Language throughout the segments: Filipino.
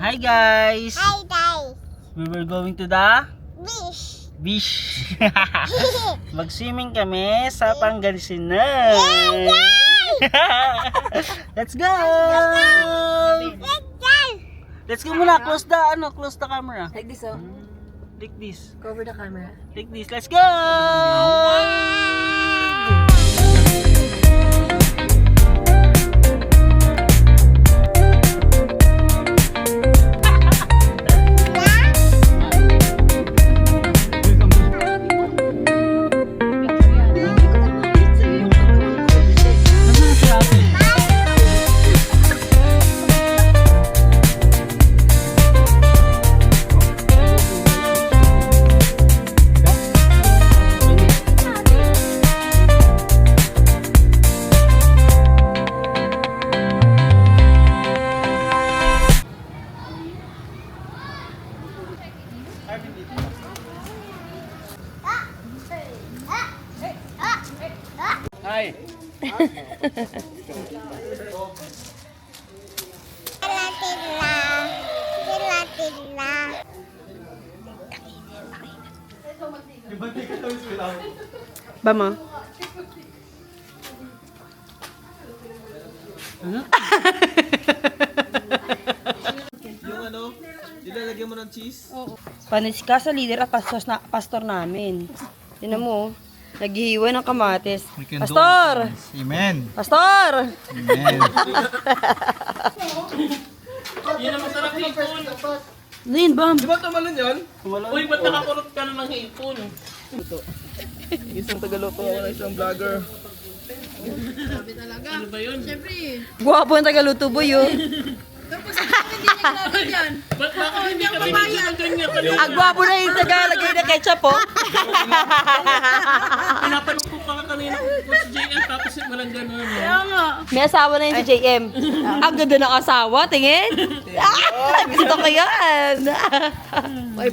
Hi guys! Hi guys! We were going to the Wish! beach. Mag-swimming kami sa Pangasinan. Let's go! Let's go muna. Close the camera. Like this, oh. Like this. Cover the camera. Like this. Let's go! Hi. Bama. Yung ano, ilalagyan mo ng cheese? Panis ka sa leader at pastor namin. Tinan mo, naghihiwa ng kamatis. Pastor! Amen. Pastor! Amen. Yan ang masarap na hipon. Lin, bam! Di ba tumalon yun? Uy, ba't nakakurot ka na ng hipon? Isang tagaluto ako ng isang vlogger. Ano ba yun? Guwapo ang tagaluto boy, oh. Ba't bakit hindi ka binigyan ng ganyan kanina? Ang gwapo na yung tagalagay na ketchup, oh. Pinapanong ko ka kanina kung si JM tapos walang gano'n. May asawa na yun si JM. Ang ganda ng asawa, tingin. Gusto ko yan. Ulit.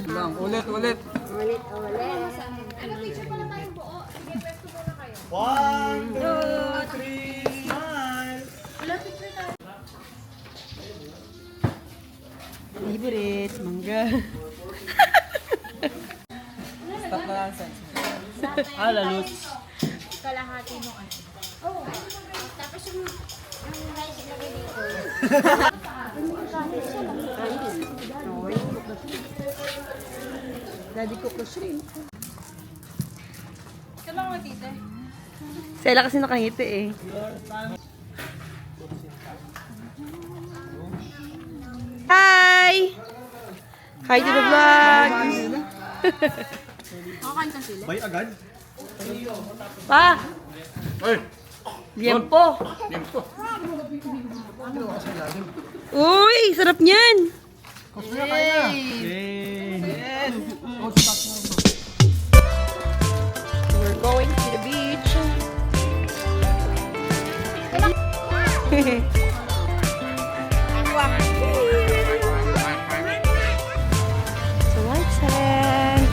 1, 2, 3, smile! Favorite, mangga. Stop na nonsense. Lalut. Kalahati mo ano. Oh, tapos yung rice ilagay dito. Daddy ko ko shrimp. Sela kasi nakangiti eh. Hi! Hi to the vlog! Bay agad? Pa! Liempo! Uy! Sarap niyan! Yes! We're going to the beach. So white sand.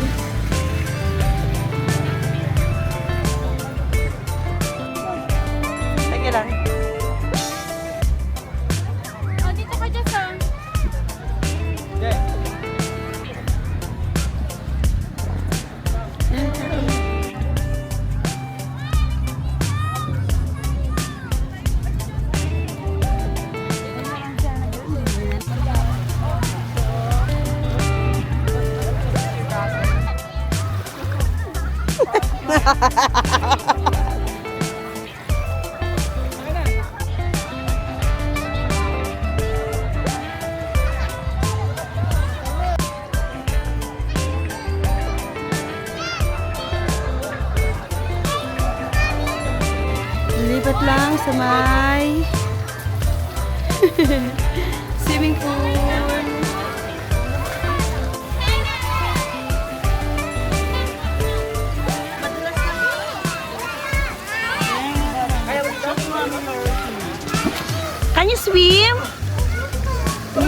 Sige lang. Oh, dito ka dyan sa... Lipat lang sa may swimming pool. Can you swim?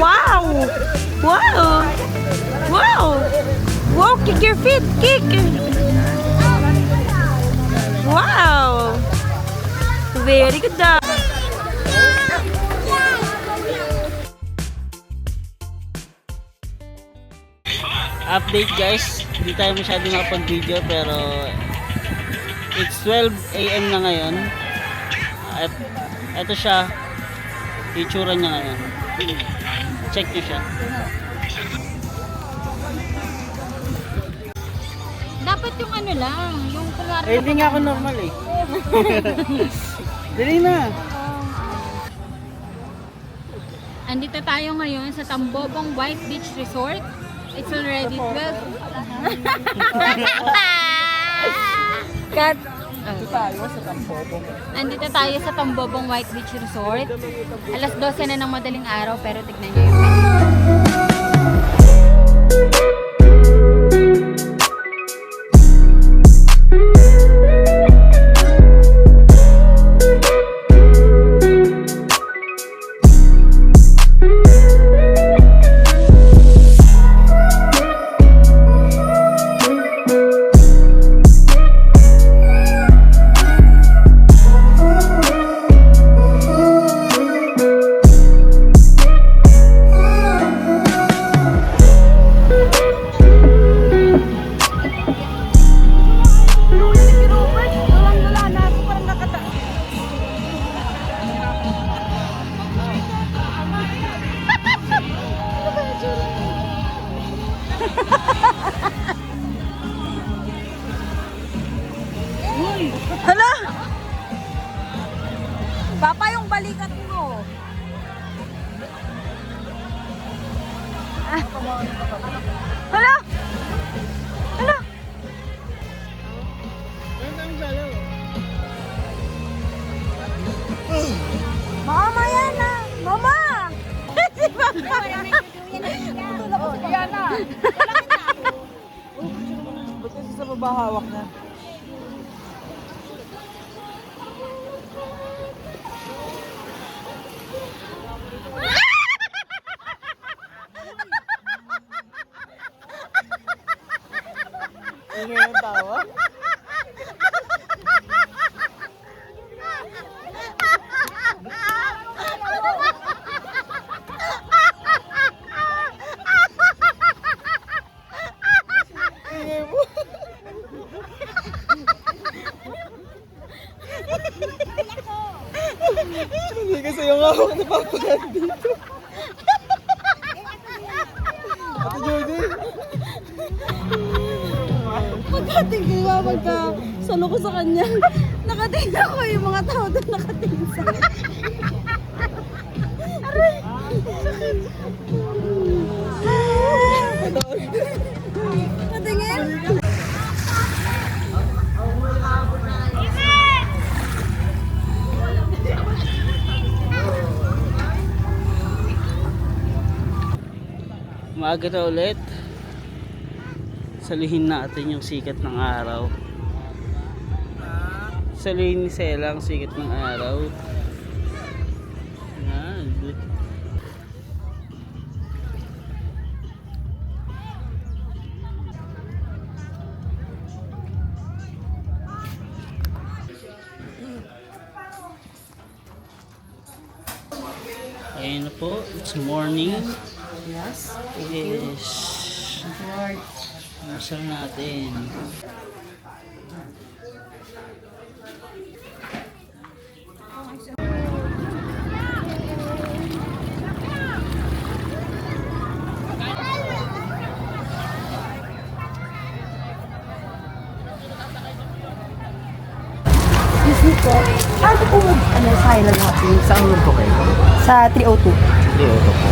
Wow! Wow! Wow! Wow! Kick your feet! Kick! Wow! Very good daw. update guys, hindi tayo masyadong makapag-video pero it's 12 AM na ngayon. At eto siya, itsura niya ngayon. Check nyo siya. Dapat yung ano lang, yung kunwari. Hindi nga ako normal eh. Dali na. Andito tayo ngayon sa Tambobong White Beach Resort. It's already 12. Cut. Andito tayo sa Tambobong White Beach Resort. Alas 12 na ng madaling araw pero tignan nyo yung menu. Hala! Papa, yung balikat mo. Hala! Hala! Mama, yan na! Mama! Si Papa! Yan na! Ba't kasi sa baba hawak na? Ingay ang tawa? Ingay mo? Hindi kasi yung hawak na papagan dito. Ate Jody! Pagkatingin ko, salo ko sa kanya, nakatingin ako yung mga tao doon nakatingin sa akin. Aray! Sakit! Patingin? Maaga na ulit. Salihin natin yung sikat ng araw. Salihin ni Sela ang sikat ng araw. Yan. Ayun na po, it's morning. Yes. Yes. Masal natin. Ano po? Ano, silent natin. Saan mo po kayo? Sa 302. Hindi, ito po.